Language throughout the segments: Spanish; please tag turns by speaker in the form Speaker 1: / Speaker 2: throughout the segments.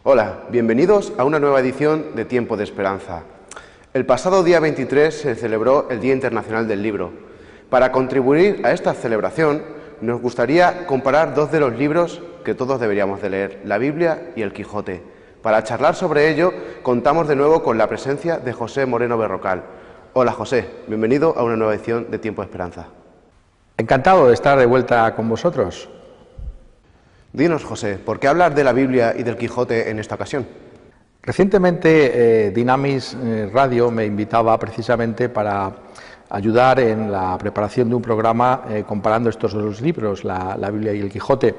Speaker 1: Hola, bienvenidos a una nueva edición de Tiempo de Esperanza. El pasado día 23 se celebró el Día Internacional del Libro. Para contribuir a esta celebración, nos gustaría comparar dos de los libros que todos deberíamos de leer, la Biblia y el Quijote. Para charlar sobre ello, contamos de nuevo con la presencia de José Moreno Berrocal. Hola José, bienvenido a una nueva edición de Tiempo de Esperanza.
Speaker 2: Encantado de estar de vuelta con vosotros.
Speaker 1: Dinos, José, ¿por qué hablar de la Biblia y del Quijote en esta ocasión?
Speaker 2: Recientemente Dynamis Radio me invitaba precisamente para ayudar en la preparación de un programa comparando estos dos libros, la Biblia y el Quijote.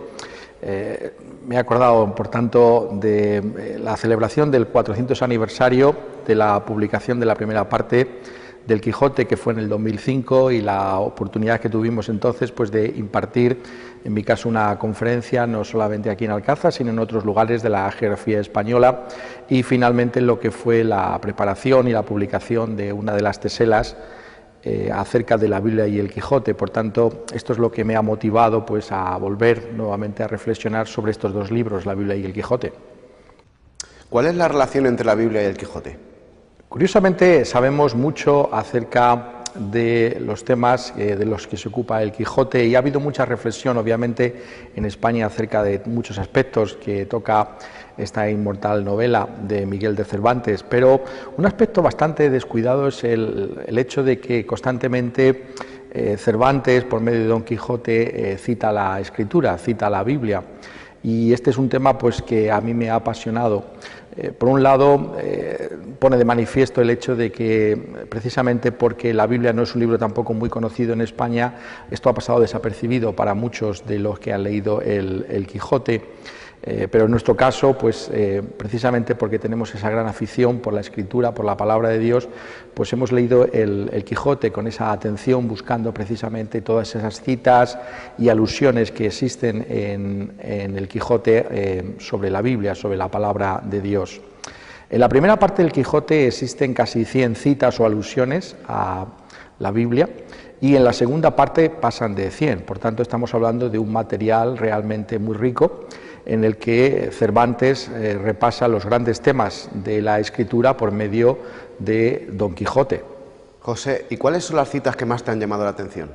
Speaker 2: Me he acordado, por tanto, de la celebración del 400 aniversario de la publicación de la primera parte del Quijote, que fue en el 2005, y la oportunidad que tuvimos entonces pues de impartir, en mi caso, una conferencia no solamente aquí en Alcázar, sino en otros lugares de la geografía española, y finalmente lo que fue la preparación y la publicación de una de las teselas acerca de la Biblia y el Quijote. Por tanto, esto es lo que me ha motivado pues a volver nuevamente a reflexionar sobre estos dos libros, la Biblia y el Quijote.
Speaker 1: ¿Cuál es la relación entre la Biblia y el Quijote?
Speaker 2: Curiosamente, sabemos mucho acerca de los temas de los que se ocupa el Quijote, y ha habido mucha reflexión, obviamente, en España acerca de muchos aspectos que toca esta inmortal novela de Miguel de Cervantes, pero un aspecto bastante descuidado es el hecho de que constantemente Cervantes, por medio de Don Quijote, cita la Escritura, cita la Biblia, y este es un tema pues que a mí me ha apasionado. Por un lado, pone de manifiesto el hecho de que, precisamente porque la Biblia no es un libro tampoco muy conocido en España, esto ha pasado desapercibido para muchos de los que han leído el Quijote, pero en nuestro caso, pues precisamente porque tenemos esa gran afición por la Escritura, por la palabra de Dios, pues hemos leído el Quijote con esa atención, buscando precisamente todas esas citas y alusiones que existen en el Quijote sobre la Biblia, sobre la palabra de Dios. En la primera parte del Quijote existen casi 100 citas o alusiones a la Biblia, y en la segunda parte pasan de 100, por tanto estamos hablando de un material realmente muy rico, en el que Cervantes repasa los grandes temas de la Escritura por medio de Don Quijote.
Speaker 1: José, ¿y cuáles son las citas que más te han llamado la atención?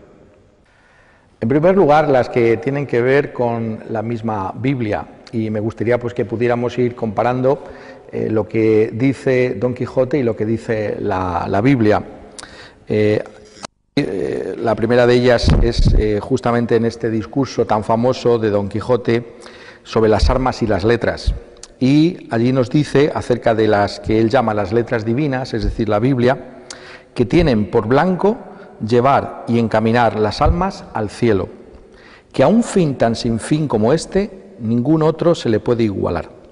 Speaker 2: En primer lugar, las que tienen que ver con la misma Biblia, y me gustaría pues que pudiéramos ir comparando lo que dice Don Quijote y lo que dice la Biblia. La primera de ellas es justamente en este discurso tan famoso de Don Quijote sobre las armas y las letras, y allí nos dice acerca de las que él llama las letras divinas, es decir, la Biblia, que tienen por blanco llevar y encaminar las almas al cielo, que a un fin tan sin fin como este, ningún otro se le puede igualar.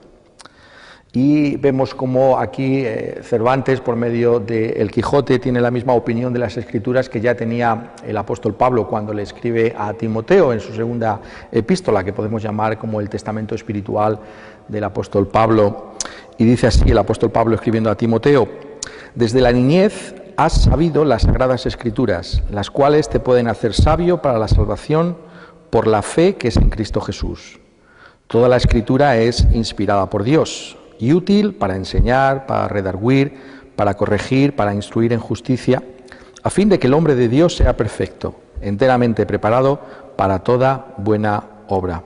Speaker 2: Y vemos como aquí Cervantes, por medio del Quijote, tiene la misma opinión de las Escrituras que ya tenía el apóstol Pablo cuando le escribe a Timoteo en su segunda epístola, que podemos llamar como el testamento espiritual del apóstol Pablo. Y dice así el apóstol Pablo escribiendo a Timoteo: desde la niñez has sabido las sagradas Escrituras, las cuales te pueden hacer sabio para la salvación por la fe que es en Cristo Jesús. Toda la Escritura es inspirada por Dios y útil para enseñar, para redarguir, para corregir, para instruir en justicia, a fin de que el hombre de Dios sea perfecto, enteramente preparado para toda buena obra.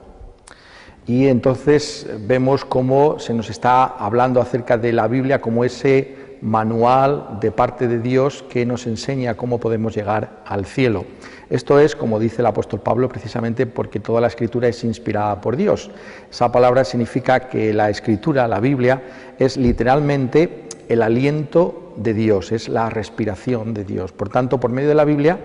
Speaker 2: Y entonces vemos cómo se nos está hablando acerca de la Biblia como ese manual de parte de Dios que nos enseña cómo podemos llegar al cielo. Esto es, como dice el apóstol Pablo, precisamente porque toda la Escritura es inspirada por Dios. Esa palabra significa que la Escritura, la Biblia, es literalmente el aliento de Dios, es la respiración de Dios. Por tanto, por medio de la Biblia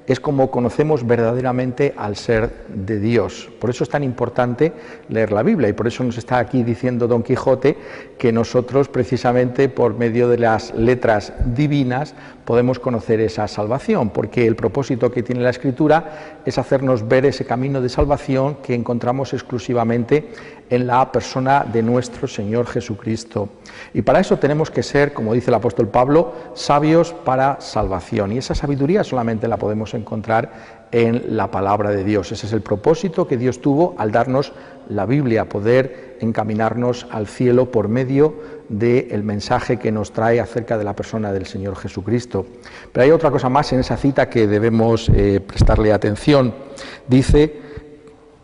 Speaker 2: es como conocemos verdaderamente al ser de Dios. Por eso es tan importante leer la Biblia, y por eso nos está aquí diciendo Don Quijote que nosotros, precisamente por medio de las letras divinas, podemos conocer esa salvación, porque el propósito que tiene la Escritura es hacernos ver ese camino de salvación que encontramos exclusivamente en la persona de nuestro Señor Jesucristo. Y para eso tenemos que ser, como dice el apóstol Pablo, sabios para salvación, y esa sabiduría solamente la podemos encontrar en la palabra de Dios. Ese es el propósito que Dios tuvo al darnos la Biblia, poder encaminarnos al cielo por medio del mensaje que nos trae acerca de la persona del Señor Jesucristo. Pero hay otra cosa más en esa cita que debemos prestarle atención. Dice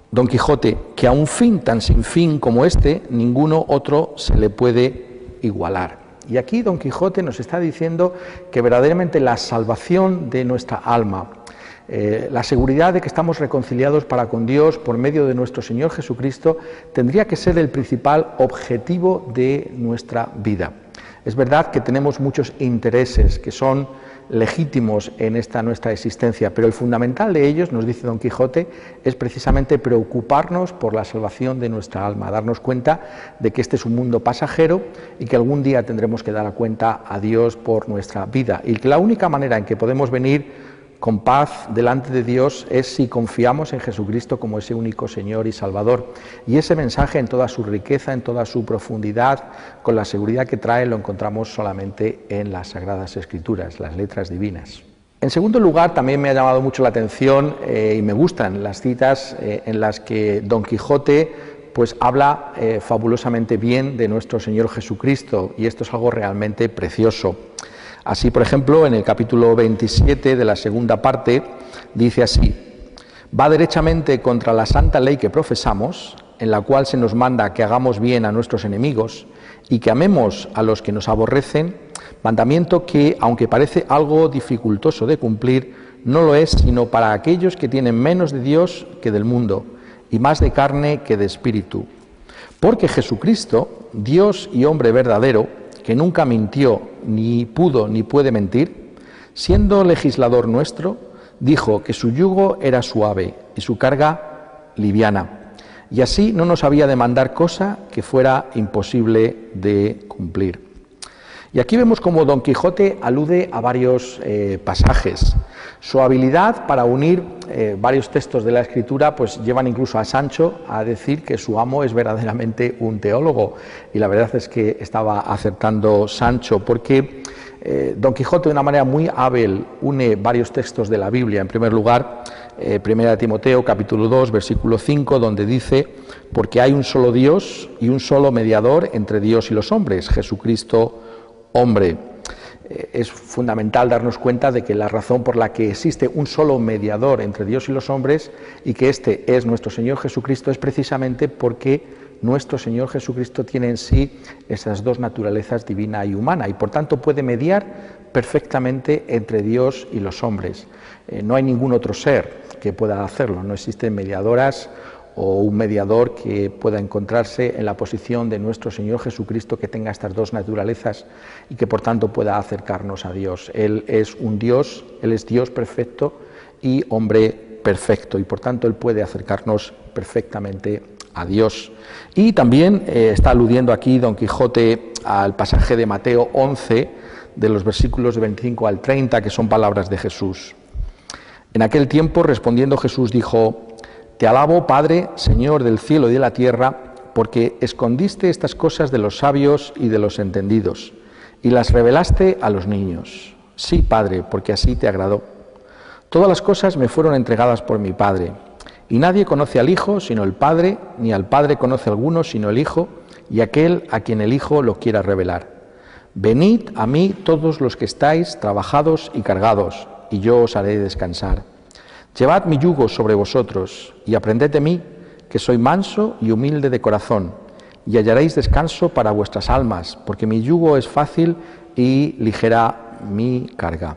Speaker 2: Don Quijote que a un fin tan sin fin como este, ninguno otro se le puede igualar. Y aquí Don Quijote nos está diciendo que verdaderamente la salvación de nuestra alma, la seguridad de que estamos reconciliados para con Dios por medio de nuestro Señor Jesucristo, tendría que ser el principal objetivo de nuestra vida. Es verdad que tenemos muchos intereses que son legítimos en esta nuestra existencia, pero el fundamental de ellos, nos dice Don Quijote, es precisamente preocuparnos por la salvación de nuestra alma, darnos cuenta de que este es un mundo pasajero y que algún día tendremos que dar cuenta a Dios por nuestra vida, y que la única manera en que podemos venir con paz delante de Dios es si confiamos en Jesucristo como ese único Señor y Salvador. Y ese mensaje en toda su riqueza, en toda su profundidad, con la seguridad que trae, lo encontramos solamente en las Sagradas Escrituras, las letras divinas. En segundo lugar, también me ha llamado mucho la atención y me gustan las citas en las que Don Quijote pues habla fabulosamente bien de nuestro Señor Jesucristo, y esto es algo realmente precioso. Así, por ejemplo, en el capítulo 27 de la segunda parte, dice así: va derechamente contra la santa ley que profesamos, en la cual se nos manda que hagamos bien a nuestros enemigos y que amemos a los que nos aborrecen, mandamiento que, aunque parece algo dificultoso de cumplir, no lo es sino para aquellos que tienen menos de Dios que del mundo, y más de carne que de espíritu. Porque Jesucristo, Dios y hombre verdadero, que nunca mintió, ni pudo ni puede mentir, siendo legislador nuestro, dijo que su yugo era suave y su carga liviana, y así no nos había de mandar cosa que fuera imposible de cumplir. Y aquí vemos cómo Don Quijote alude a varios pasajes. Su habilidad para unir varios textos de la Escritura pues llevan incluso a Sancho a decir que su amo es verdaderamente un teólogo, y la verdad es que estaba acertando Sancho, porque Don Quijote de una manera muy hábil une varios textos de la Biblia. En primer lugar, 1 Timoteo capítulo 2 versículo 5, donde dice: porque hay un solo Dios y un solo mediador entre Dios y los hombres, Jesucristo hombre. Es fundamental darnos cuenta de que la razón por la que existe un solo mediador entre Dios y los hombres, y que este es nuestro Señor Jesucristo, es precisamente porque nuestro Señor Jesucristo tiene en sí esas dos naturalezas, divina y humana, y por tanto puede mediar perfectamente entre Dios y los hombres. No hay ningún otro ser que pueda hacerlo, no existen mediadoras o un mediador que pueda encontrarse en la posición de nuestro Señor Jesucristo, que tenga estas dos naturalezas y que por tanto pueda acercarnos a Dios. Él es un Dios, Él es Dios perfecto y hombre perfecto, y por tanto Él puede acercarnos perfectamente a Dios. Y también está aludiendo aquí Don Quijote al pasaje de Mateo 11, de los versículos de 25 al 30, que son palabras de Jesús. En aquel tiempo, respondiendo Jesús, dijo: te alabo, Padre, Señor del cielo y de la tierra, porque escondiste estas cosas de los sabios y de los entendidos, y las revelaste a los niños. Sí, Padre, porque así te agradó. Todas las cosas me fueron entregadas por mi Padre, y nadie conoce al Hijo sino el Padre, ni al Padre conoce alguno sino el Hijo, y aquel a quien el Hijo lo quiera revelar. Venid a mí todos los que estáis trabajados y cargados, y yo os haré descansar. Llevad mi yugo sobre vosotros y aprended de mí, que soy manso y humilde de corazón, y hallaréis descanso para vuestras almas, porque mi yugo es fácil y ligera mi carga.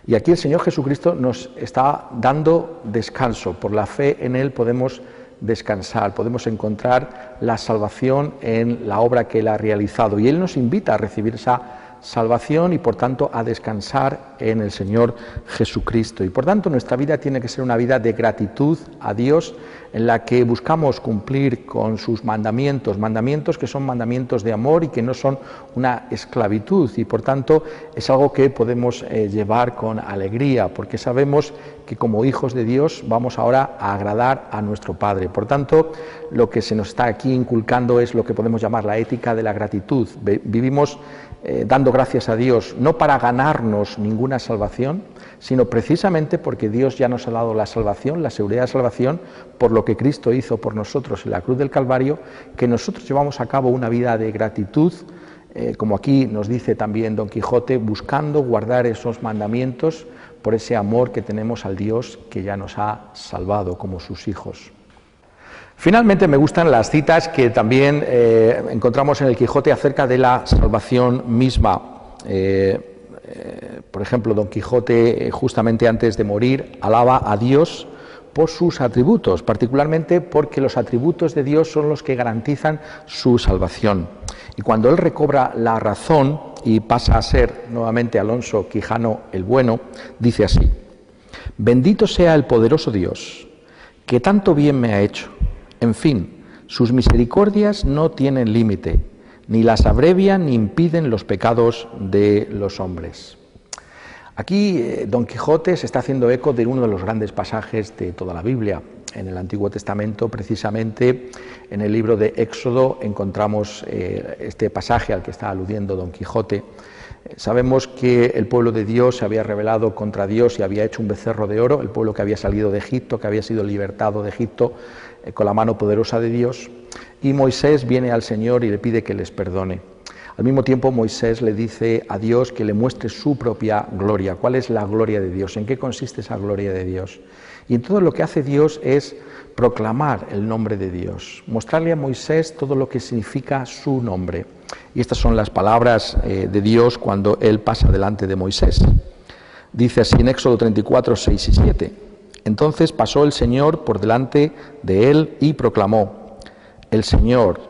Speaker 2: Y aquí el Señor Jesucristo nos está dando descanso. Por la fe en Él podemos descansar, podemos encontrar la salvación en la obra que Él ha realizado, y Él nos invita a recibir esa salvación y por tanto a descansar en el Señor Jesucristo. Y por tanto nuestra vida tiene que ser una vida de gratitud a Dios, en la que buscamos cumplir con sus mandamientos, mandamientos que son mandamientos de amor y que no son una esclavitud, y por tanto es algo que podemos llevar con alegría, porque sabemos que como hijos de Dios vamos ahora a agradar a nuestro Padre. Por tanto, lo que se nos está aquí inculcando es lo que podemos llamar la ética de la gratitud. Vivimos dando gracias a Dios, no para ganarnos ninguna salvación, sino precisamente porque Dios ya nos ha dado la salvación, la seguridad de salvación, por lo que Cristo hizo por nosotros en la cruz del Calvario, que nosotros llevamos a cabo una vida de gratitud, como aquí nos dice también Don Quijote, buscando guardar esos mandamientos por ese amor que tenemos al Dios que ya nos ha salvado como sus hijos. Finalmente me gustan las citas que también encontramos en el Quijote acerca de la salvación misma. Por ejemplo, Don Quijote, justamente antes de morir, alaba a Dios por sus atributos, particularmente porque los atributos de Dios son los que garantizan su salvación. Y cuando él recobra la razón y pasa a ser nuevamente Alonso Quijano el Bueno, dice así: bendito sea el poderoso Dios, que tanto bien me ha hecho. En fin, sus misericordias no tienen límite, ni las abrevian ni impiden los pecados de los hombres. Aquí Don Quijote se está haciendo eco de uno de los grandes pasajes de toda la Biblia. En el Antiguo Testamento, precisamente, en el libro de Éxodo, encontramos este pasaje al que está aludiendo Don Quijote. Sabemos que el pueblo de Dios se había rebelado contra Dios y había hecho un becerro de oro, el pueblo que había salido de Egipto, que había sido libertado de Egipto con la mano poderosa de Dios, y Moisés viene al Señor y le pide que les perdone. Al mismo tiempo, Moisés le dice a Dios que le muestre su propia gloria. ¿Cuál es la gloria de Dios? ¿En qué consiste esa gloria de Dios? Y en todo lo que hace Dios es proclamar el nombre de Dios, mostrarle a Moisés todo lo que significa su nombre. Y estas son las palabras de Dios cuando él pasa delante de Moisés. Dice así en Éxodo 34, 6 y 7. Entonces pasó el Señor por delante de él y proclamó: el Señor,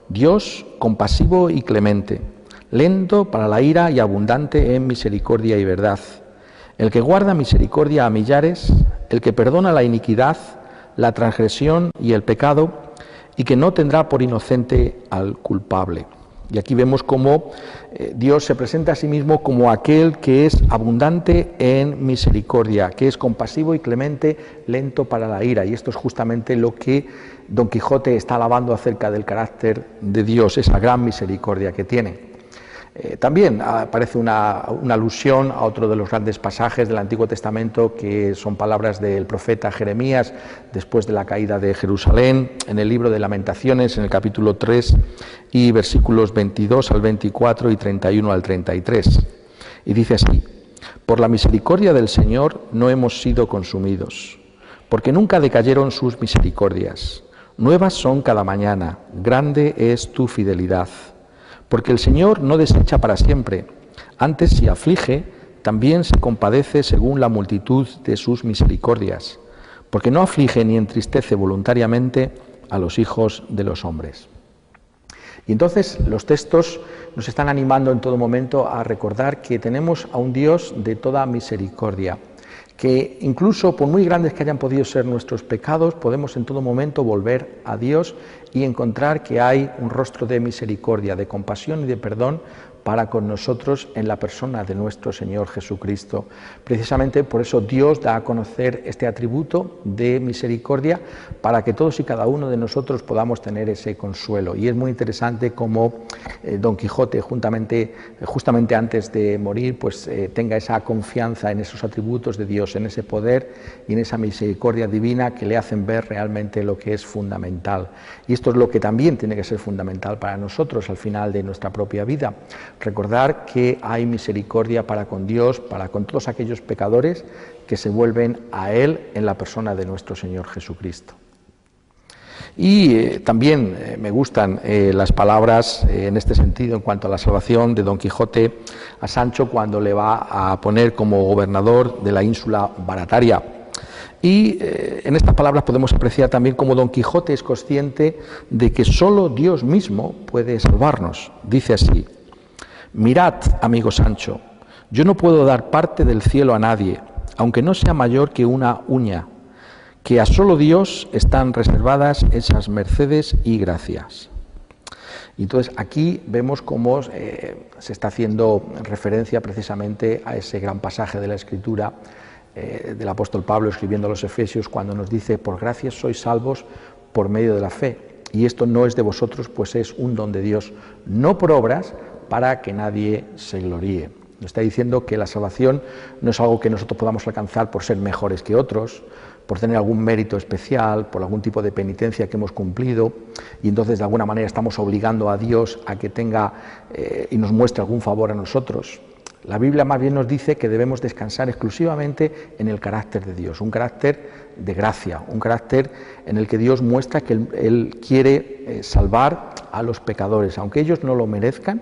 Speaker 2: Dios compasivo y clemente, lento para la ira y abundante en misericordia y verdad, el que guarda misericordia a millares, el que perdona la iniquidad, la transgresión y el pecado, y que no tendrá por inocente al culpable. Y aquí vemos cómo Dios se presenta a sí mismo como aquel que es abundante en misericordia, que es compasivo y clemente, lento para la ira. Y esto es justamente lo que Don Quijote está alabando acerca del carácter de Dios, esa gran misericordia que tiene. También aparece una alusión a otro de los grandes pasajes del Antiguo Testamento, que son palabras del profeta Jeremías después de la caída de Jerusalén, en el libro de Lamentaciones, en el capítulo 3 y versículos 22 al 24 y 31 al 33. Y dice así: por la misericordia del Señor no hemos sido consumidos, porque nunca decayeron sus misericordias. Nuevas son cada mañana, grande es tu fidelidad. Porque el Señor no desecha para siempre, antes si aflige, también se compadece según la multitud de sus misericordias, porque no aflige ni entristece voluntariamente a los hijos de los hombres. Y entonces los textos nos están animando en todo momento a recordar que tenemos a un Dios de toda misericordia, que incluso por muy grandes que hayan podido ser nuestros pecados, podemos en todo momento volver a Dios y encontrar que hay un rostro de misericordia, de compasión y de perdón para con nosotros en la persona de nuestro Señor Jesucristo. Precisamente por eso Dios da a conocer este atributo de misericordia para que todos y cada uno de nosotros podamos tener ese consuelo. Y es muy interesante cómo Don Quijote, justamente antes de morir, pues tenga esa confianza en esos atributos de Dios, en ese poder y en esa misericordia divina que le hacen ver realmente lo que es fundamental. Y esto es lo que también tiene que ser fundamental para nosotros al final de nuestra propia vida. Recordar que hay misericordia para con Dios, para con todos aquellos pecadores que se vuelven a Él en la persona de nuestro Señor Jesucristo. Y también me gustan las palabras en este sentido en cuanto a la salvación de Don Quijote a Sancho cuando le va a poner como gobernador de la ínsula Barataria. Y en estas palabras podemos apreciar también cómo Don Quijote es consciente de que solo Dios mismo puede salvarnos. Dice así: mirad, amigo Sancho, yo no puedo dar parte del cielo a nadie, aunque no sea mayor que una uña, que a solo Dios están reservadas esas mercedes y gracias. Y entonces aquí vemos cómo se está haciendo referencia precisamente a ese gran pasaje de la Escritura del apóstol Pablo escribiendo a los Efesios cuando nos dice: por gracia sois salvos por medio de la fe, y esto no es de vosotros, pues es un don de Dios, no por obras, para que nadie se gloríe. Nos está diciendo que la salvación no es algo que nosotros podamos alcanzar por ser mejores que otros, por tener algún mérito especial, por algún tipo de penitencia que hemos cumplido, y entonces de alguna manera estamos obligando a Dios a que tenga y nos muestre algún favor a nosotros. La Biblia más bien nos dice que debemos descansar exclusivamente en el carácter de Dios, un carácter de gracia, un carácter en el que Dios muestra que Él quiere salvar a los pecadores, aunque ellos no lo merezcan,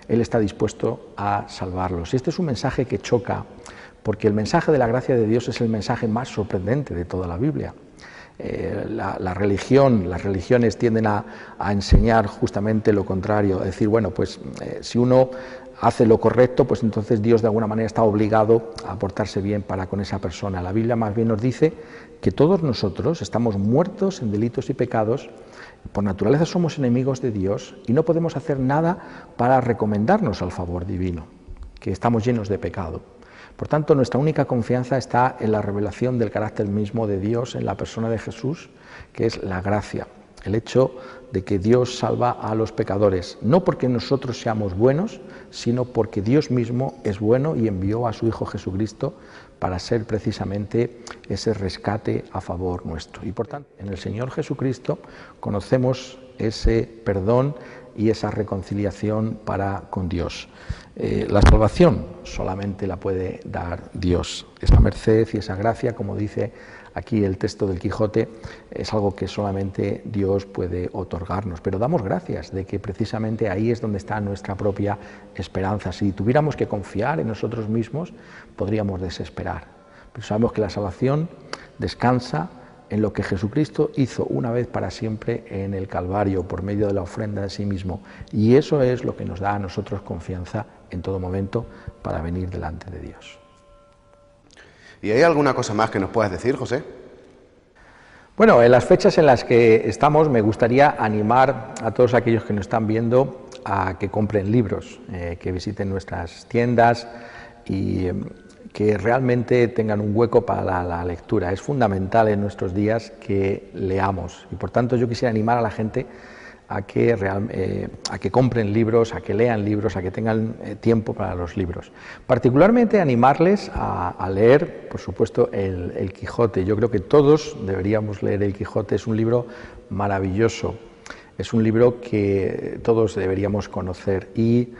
Speaker 2: Él está dispuesto a salvarlos. Y este es un mensaje que choca, porque el mensaje de la gracia de Dios es el mensaje más sorprendente de toda la Biblia. Las religiones tienden a enseñar justamente lo contrario, a decir, bueno, pues si uno hace lo correcto, pues entonces Dios de alguna manera está obligado a portarse bien para con esa persona. La Biblia más bien nos dice que todos nosotros estamos muertos en delitos y pecados, por naturaleza somos enemigos de Dios y no podemos hacer nada para recomendarnos al favor divino, que estamos llenos de pecado. Por tanto, nuestra única confianza está en la revelación del carácter mismo de Dios en la persona de Jesús, que es la gracia, el hecho de que Dios salva a los pecadores, no porque nosotros seamos buenos, sino porque Dios mismo es bueno y envió a su Hijo Jesucristo para ser precisamente ese rescate a favor nuestro. Y por tanto, en el Señor Jesucristo conocemos ese perdón y esa reconciliación para con Dios. La salvación solamente la puede dar Dios. Esa merced y esa gracia, como dice aquí el texto del Quijote, es algo que solamente Dios puede otorgarnos. Pero damos gracias de que precisamente ahí es donde está nuestra propia esperanza. Si tuviéramos que confiar en nosotros mismos, podríamos desesperar. Pero sabemos que la salvación descansa en lo que Jesucristo hizo una vez para siempre en el Calvario, por medio de la ofrenda de sí mismo. Y eso es lo que nos da a nosotros confianza en todo momento para venir delante de Dios.
Speaker 1: ¿Y hay alguna cosa más que nos puedas decir, José?
Speaker 2: Bueno, en las fechas en las que estamos me gustaría animar a todos aquellos que nos están viendo a que compren libros, que visiten nuestras tiendas y que realmente tengan un hueco para la lectura. Es fundamental en nuestros días que leamos y por tanto yo quisiera animar a la gente a que compren libros, a que lean libros, a que tengan tiempo para los libros. Particularmente animarles a leer, por supuesto, el Quijote. Yo creo que todos deberíamos leer el Quijote. Es un libro maravilloso, es un libro que todos deberíamos conocer. Y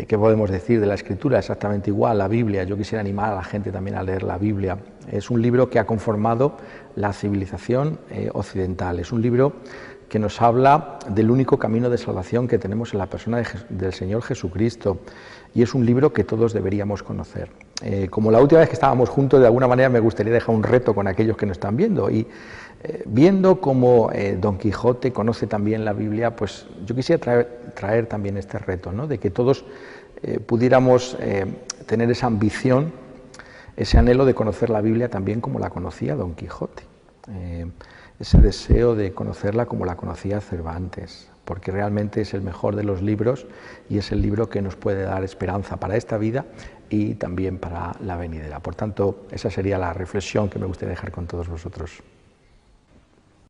Speaker 2: ¿qué podemos decir de la Escritura? Exactamente igual, la Biblia. Yo quisiera animar a la gente también a leer la Biblia. Es un libro que ha conformado la civilización occidental. Es un libro que nos habla del único camino de salvación que tenemos en la persona del Señor Jesucristo. Y es un libro que todos deberíamos conocer. Como la última vez que estábamos juntos, de alguna manera me gustaría dejar un reto con aquellos que nos están viendo. Y viendo cómo Don Quijote conoce también la Biblia, pues yo quisiera traer también este reto, ¿no? De que todos pudiéramos tener esa ambición, ese anhelo de conocer la Biblia también como la conocía Don Quijote. Ese deseo de conocerla como la conocía Cervantes, porque realmente es el mejor de los libros y es el libro que nos puede dar esperanza para esta vida y también para la venidera. Por tanto, esa sería la reflexión que me gustaría dejar con todos vosotros.